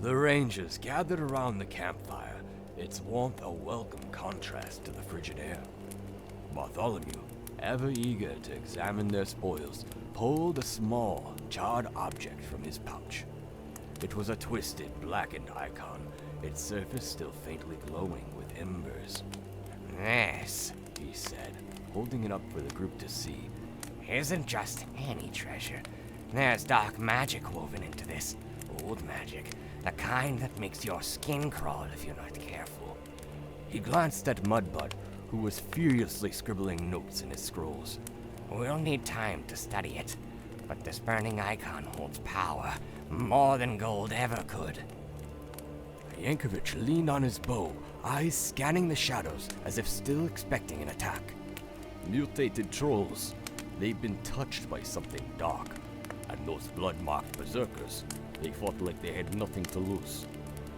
The Rangers gathered around the campfire, its warmth a welcome contrast to the frigid air. Bartholomew, ever eager to examine their spoils, pulled a small, charred object from his pouch. It was a twisted, blackened icon, its surface still faintly glowing with embers. This, he said, holding it up for the group to see, isn't just any treasure. There's dark magic woven into this. Old magic. The kind that makes your skin crawl if you're not careful. He glanced at Mudbud, who was furiously scribbling notes in his scrolls. We'll need time to study it, but this burning icon holds power, more than gold ever could. Yankovic leaned on his bow, eyes scanning the shadows as if still expecting an attack. Mutated trolls. They've been touched by something dark, and those blood-marked berserkers, they fought like they had nothing to lose.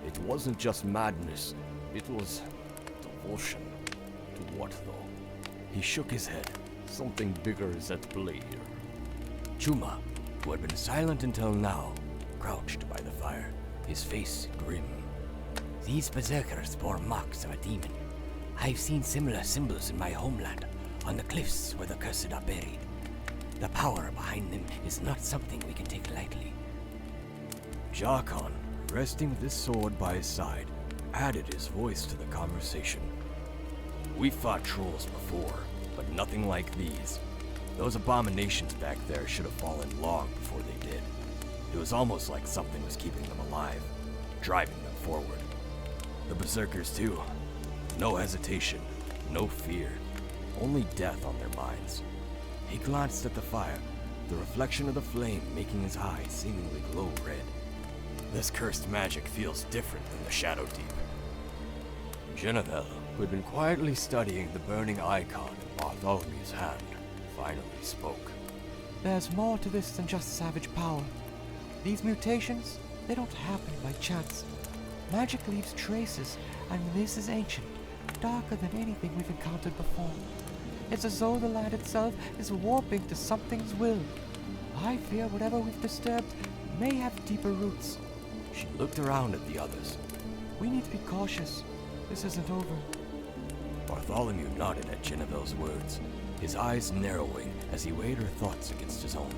It wasn't just madness, it was devotion. To what, though? He shook his head. Something bigger is at play here. Chuma, who had been silent until now, crouched by the fire, his face grim. These berserkers bore marks of a demon. I've seen similar symbols in my homeland, on the cliffs where the cursed are buried. The power behind them is not something we can take lightly. Jarkon, resting with his sword by his side, added his voice to the conversation. We fought trolls before, but nothing like these. Those abominations back there should have fallen long before they did. It was almost like something was keeping them alive, driving them forward. The berserkers too. No hesitation, no fear, only death on their minds. He glanced at the fire, the reflection of the flame making his eyes seemingly glow red. This cursed magic feels different than the Shadowdeep. Genevieve, who had been quietly studying the burning icon in Bartholomew's hand, finally spoke. There's more to this than just savage power. These mutations, they don't happen by chance. Magic leaves traces, and this is ancient, darker than anything we've encountered before. It's as though the land itself is warping to something's will. I fear whatever we've disturbed may have deeper roots. She looked around at the others. We need to be cautious. This isn't over. Bartholomew nodded at Geneville's words, his eyes narrowing as he weighed her thoughts against his own.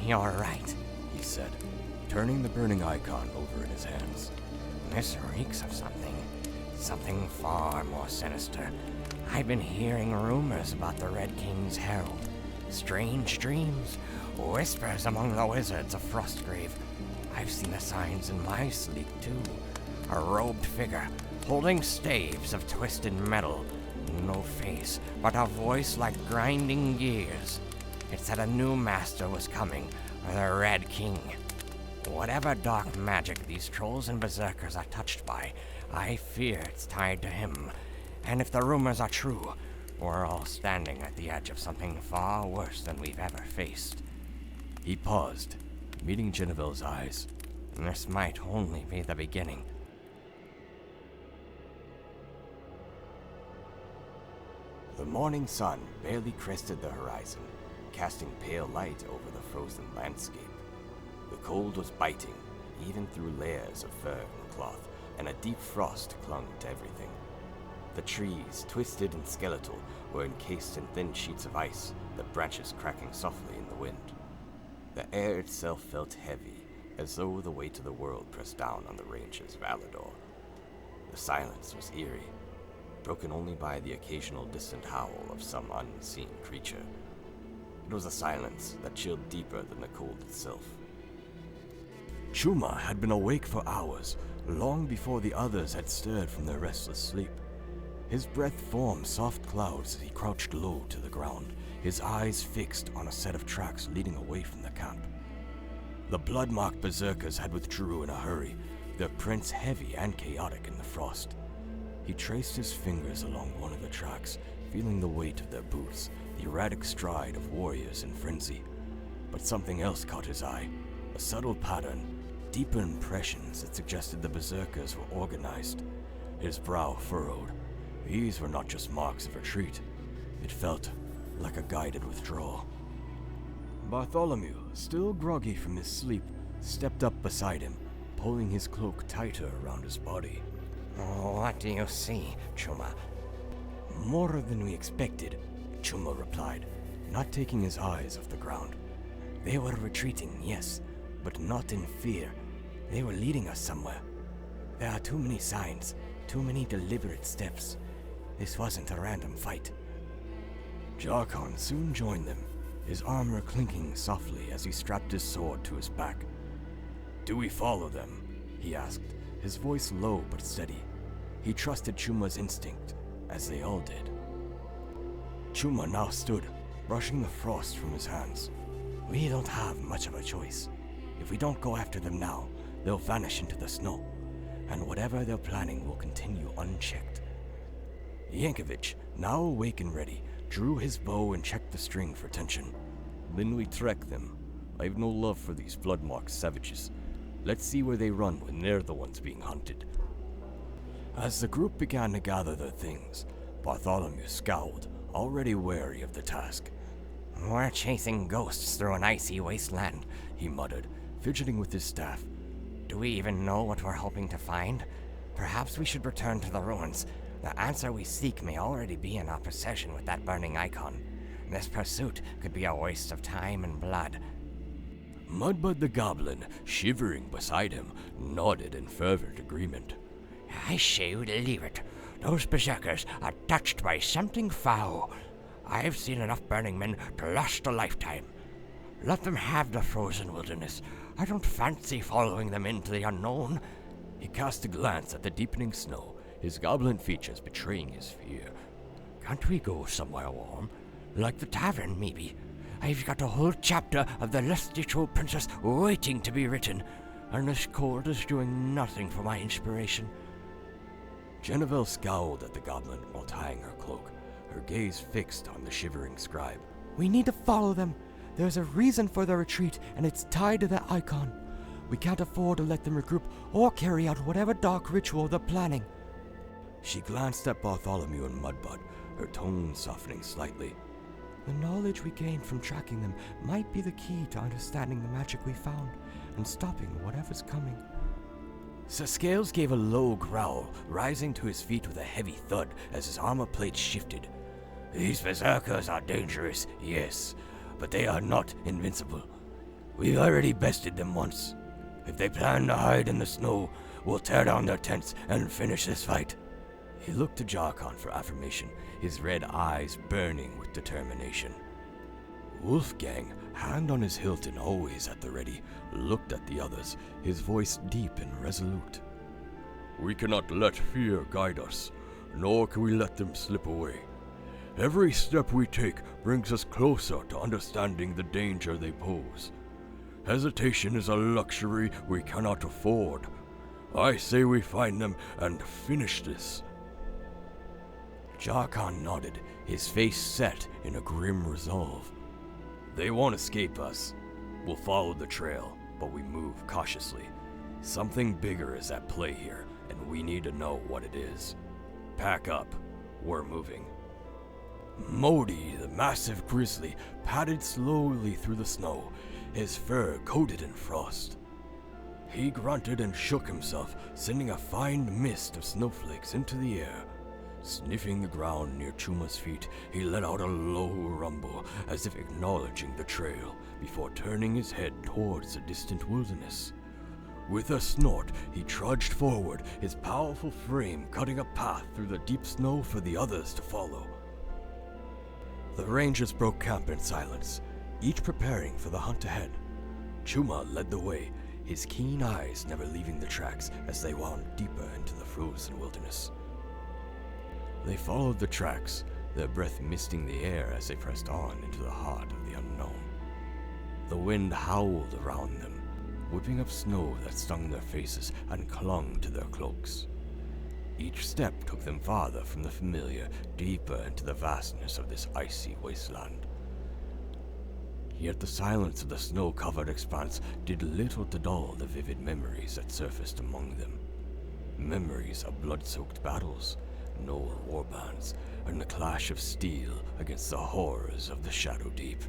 You're right, he said, turning the burning icon over in his hands. This reeks of something far more sinister. I've been hearing rumors about the Red King's herald. Strange dreams, whispers among the wizards of Frostgrave. I've seen the signs in my sleep, too. A robed figure, holding staves of twisted metal. No face, but a voice like grinding gears. It said a new master was coming, the Red King. Whatever dark magic these trolls and berserkers are touched by, I fear it's tied to him. And if the rumors are true, we're all standing at the edge of something far worse than we've ever faced. He paused, meeting Geneville's eyes. This might only be the beginning. The morning sun barely crested the horizon, casting pale light over the frozen landscape. The cold was biting, even through layers of fur and cloth, and a deep frost clung to everything. The trees, twisted and skeletal, were encased in thin sheets of ice, the branches cracking softly in the wind. The air itself felt heavy, as though the weight of the world pressed down on the ranges of Alador. The silence was eerie, broken only by the occasional distant howl of some unseen creature. It was a silence that chilled deeper than the cold itself. Chuma had been awake for hours, long before the others had stirred from their restless sleep. His breath formed soft clouds as he crouched low to the ground, his eyes fixed on a set of tracks leading away from the camp. The blood-marked berserkers had withdrew in a hurry, their prints heavy and chaotic in the frost. He traced his fingers along one of the tracks, feeling the weight of their boots, the erratic stride of warriors in frenzy. But something else caught his eye, a subtle pattern, deeper impressions that suggested the berserkers were organized. His brow furrowed. These were not just marks of retreat. It felt like a guided withdrawal. Bartholomew, still groggy from his sleep, stepped up beside him, pulling his cloak tighter around his body. What do you see, Chuma? More than we expected, Chuma replied, not taking his eyes off the ground. They were retreating, yes, but not in fear. They were leading us somewhere. There are too many signs, too many deliberate steps. This wasn't a random fight. Jarkon soon joined them, his armor clinking softly as he strapped his sword to his back. "Do we follow them?" he asked, his voice low but steady. He trusted Chuma's instinct, as they all did. Chuma now stood, brushing the frost from his hands. "We don't have much of a choice. If we don't go after them now, they'll vanish into the snow, and whatever they're planning will continue unchecked." Yankovic, now awake and ready, drew his bow and checked the string for tension. "Then we track them. I've no love for these blood-marked savages. Let's see where they run when they're the ones being hunted." As the group began to gather their things, Bartholomew scowled, already wary of the task. We're chasing ghosts through an icy wasteland, he muttered, fidgeting with his staff. Do we even know what we're hoping to find? Perhaps we should return to the ruins. The answer we seek may already be in our possession with that burning icon. This pursuit could be a waste of time and blood. Mudbud the Goblin, shivering beside him, nodded in fervent agreement. I say we leave it. Those berserkers are touched by something foul. I've seen enough burning men to last a lifetime. Let them have the frozen wilderness. I don't fancy following them into the unknown. He cast a glance at the deepening snow, his goblin features betraying his fear. Can't we go somewhere warm? Like the tavern, maybe. I've got a whole chapter of the Lusty Troll Princess waiting to be written, and this cold is doing nothing for my inspiration. Genevieve scowled at the goblin while tying her cloak, her gaze fixed on the shivering scribe. We need to follow them. There's a reason for their retreat, and it's tied to that icon. We can't afford to let them regroup or carry out whatever dark ritual they're planning. She glanced at Bartholomew and Mudbud, her tone softening slightly. The knowledge we gain from tracking them might be the key to understanding the magic we found and stopping whatever's coming. Sir Scales gave a low growl, rising to his feet with a heavy thud as his armor plate shifted. These berserkers are dangerous, yes, but they are not invincible. We've already bested them once. If they plan to hide in the snow, we'll tear down their tents and finish this fight. He looked to Jarkon for affirmation, his red eyes burning with determination. Wolfgang, hand on his hilt and always at the ready, looked at the others, his voice deep and resolute. We cannot let fear guide us, nor can we let them slip away. Every step we take brings us closer to understanding the danger they pose. Hesitation is a luxury we cannot afford. I say we find them and finish this. Jarkon nodded, his face set in a grim resolve. They won't escape us. We'll follow the trail, but we move cautiously. Something bigger is at play here, and we need to know what it is. Pack up. We're moving. Modi, the massive grizzly, padded slowly through the snow, his fur coated in frost. He grunted and shook himself, sending a fine mist of snowflakes into the air. Sniffing the ground near Chuma's feet, he let out a low rumble, as if acknowledging the trail, before turning his head towards the distant wilderness. With a snort, he trudged forward, his powerful frame cutting a path through the deep snow for the others to follow. The rangers broke camp in silence, each preparing for the hunt ahead. Chuma led the way, his keen eyes never leaving the tracks as they wound deeper into the frozen wilderness. They followed the tracks, their breath misting the air as they pressed on into the heart of the unknown. The wind howled around them, whipping up snow that stung their faces and clung to their cloaks. Each step took them farther from the familiar, deeper into the vastness of this icy wasteland. Yet the silence of the snow-covered expanse did little to dull the vivid memories that surfaced among them. Memories of blood-soaked battles, Noel warbands, and the clash of steel against the horrors of the Shadowdeep.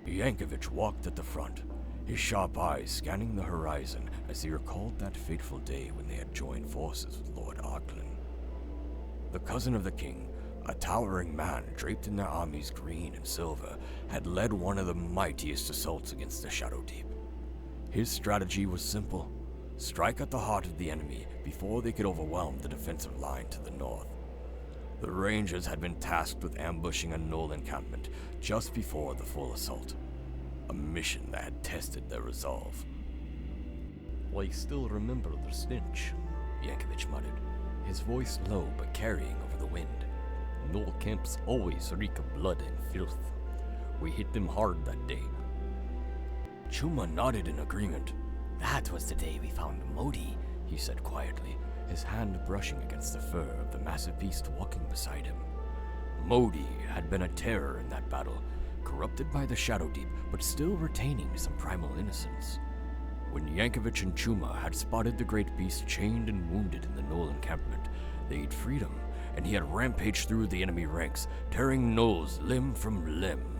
Yankovic walked at the front, his sharp eyes scanning the horizon as he recalled that fateful day when they had joined forces with Lord Arklan. The cousin of the king, a towering man draped in their army's green and silver, had led one of the mightiest assaults against the Shadowdeep. His strategy was simple: strike at the heart of the enemy before they could overwhelm the defensive line to the north. The Rangers had been tasked with ambushing a Gnoll encampment just before the full assault, a mission that had tested their resolve. I still remember the stench, Yankovic muttered, his voice low but carrying over the wind. Gnoll camps always reek of blood and filth. We hit them hard that day. Chuma nodded in agreement. That was the day we found Modi, he said quietly, his hand brushing against the fur of the massive beast walking beside him. Modi had been a terror in that battle, corrupted by the Shadowdeep, but still retaining some primal innocence. When Yankovic and Chuma had spotted the great beast chained and wounded in the Gnoll encampment, they'd freed him, and he had rampaged through the enemy ranks, tearing Gnolls limb from limb.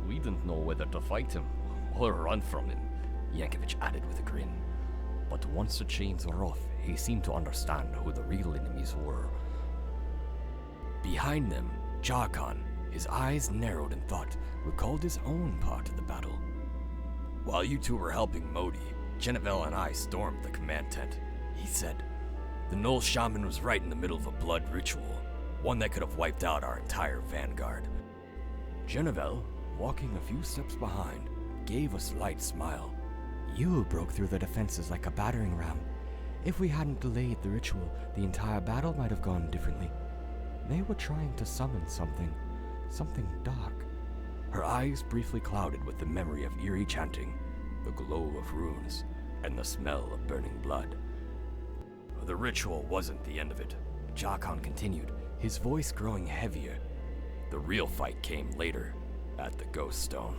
We didn't know whether to fight him or run from him, Yankovic added with a grin. But once the chains were off, he seemed to understand who the real enemies were. Behind them, Jarkon, his eyes narrowed in thought, recalled his own part of the battle. While you two were helping Modi, Genevieve and I stormed the command tent, he said. The Gnoll shaman was right in the middle of a blood ritual, one that could have wiped out our entire vanguard. Genevieve, walking a few steps behind, gave a slight smile. You broke through the defenses like a battering ram. If we hadn't delayed the ritual, the entire battle might have gone differently. They were trying to summon something dark. Her eyes briefly clouded with the memory of eerie chanting, the glow of runes, and the smell of burning blood. The ritual wasn't the end of it, Jarkon continued, his voice growing heavier. The real fight came later, at the Ghost Stone.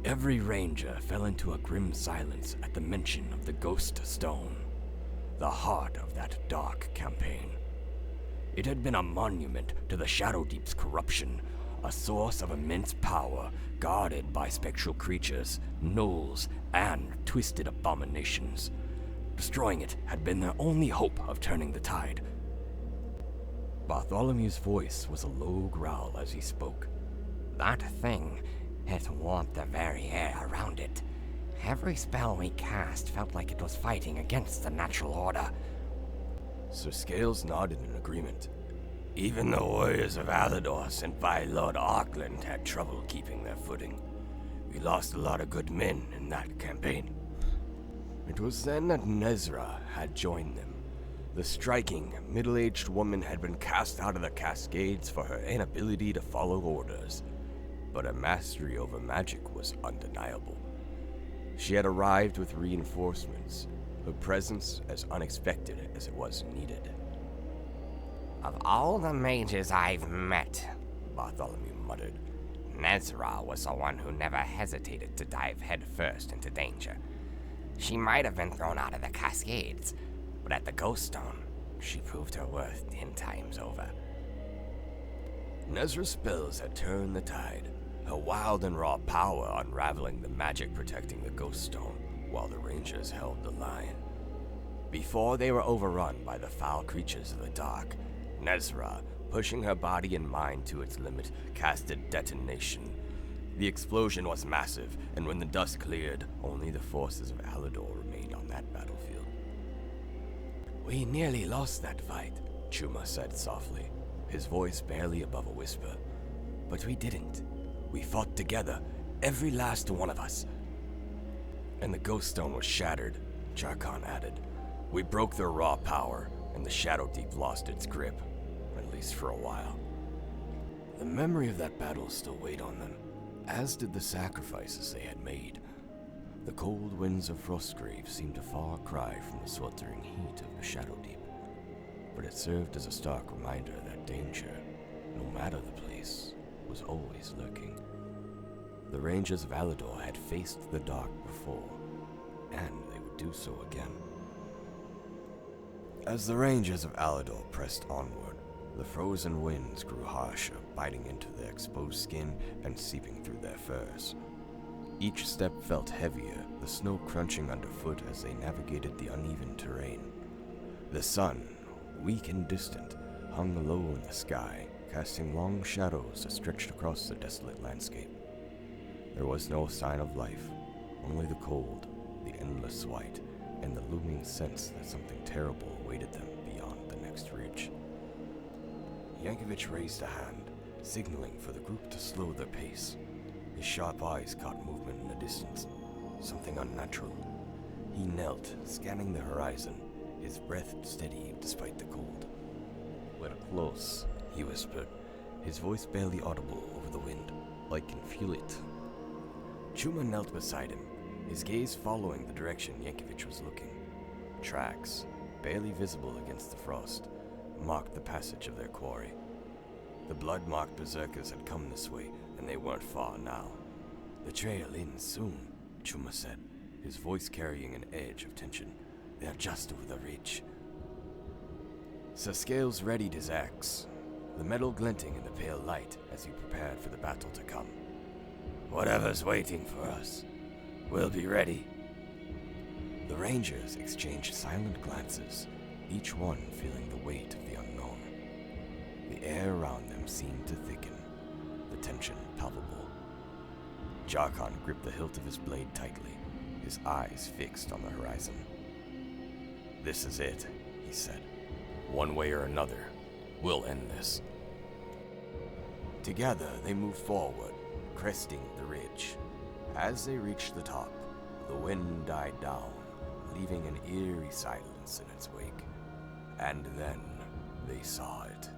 Every ranger fell into a grim silence at the mention of the Ghost Stone, the heart of that dark campaign. It had been a monument to the Shadowdeep's corruption, a source of immense power guarded by spectral creatures, gnolls, and twisted abominations. Destroying it had been their only hope of turning the tide. Bartholomew's voice was a low growl as he spoke. That thing, it warped the very air around it. Every spell we cast felt like it was fighting against the natural order. Sir Scales nodded in agreement. Even the warriors of Alador sent by Lord Arklan had trouble keeping their footing. We lost a lot of good men in that campaign. It was then that Nezra had joined them. The striking, middle-aged woman had been cast out of the Cascades for her inability to follow orders, but her mastery over magic was undeniable. She had arrived with reinforcements, her presence as unexpected as it was needed. Of all the mages I've met, Bartholomew muttered, Nezra was the one who never hesitated to dive headfirst into danger. She might have been thrown out of the Cascades, but at the Ghost Stone, she proved her worth 10 times over. Nezra's spells had turned the tide, her wild and raw power unraveling the magic protecting the Ghost Stone while the Rangers held the line. Before they were overrun by the foul creatures of the dark, Nezra, pushing her body and mind to its limit, casted Detonation. The explosion was massive, and when the dust cleared, only the forces of Alador remained on that battlefield. We nearly lost that fight, Chuma said softly, his voice barely above a whisper. But we didn't. We fought together, every last one of us. And the Ghost Stone was shattered, Jarkon added. We broke their raw power, and the Shadowdeep lost its grip, at least for a while. The memory of that battle still weighed on them, as did the sacrifices they had made. The cold winds of Frostgrave seemed a far cry from the sweltering heat of the Shadowdeep, but it served as a stark reminder that danger, no matter the place, was always lurking. The Rangers of Alador had faced the dark before, and they would do so again. As the Rangers of Alador pressed onward, the frozen winds grew harsher, biting into their exposed skin and seeping through their furs. Each step felt heavier, the snow crunching underfoot as they navigated the uneven terrain. The sun, weak and distant, hung low in the sky, casting long shadows that stretched across the desolate landscape. There was no sign of life, only the cold, the endless white, and the looming sense that something terrible awaited them beyond the next ridge. Yankovic raised a hand, signaling for the group to slow their pace. His sharp eyes caught movement in the distance, something unnatural. He knelt, scanning the horizon, his breath steady despite the cold. We're close, He whispered, his voice barely audible over the wind. I can feel it. Chuma knelt beside him, his gaze following the direction Yankovic was looking. Tracks, barely visible against the frost, marked the passage of their quarry. The blood-marked berserkers had come this way, and they weren't far now. "The trail ends soon," Chuma said, his voice carrying an edge of tension. "They're just over the ridge." Sir Scales readied his axe, the metal glinting in the pale light as he prepared for the battle to come. "Whatever's waiting for us, we'll be ready." The Rangers exchanged silent glances, each one feeling the weight of the unknown. The air around them seemed to thicken, the tension palpable. Jarkon gripped the hilt of his blade tightly, his eyes fixed on the horizon. "This is it," he said. "One way or another, we'll end this." Together they moved forward, cresting the ridge. As they reached the top, the wind died down, leaving an eerie silence in its wake. And then they saw it.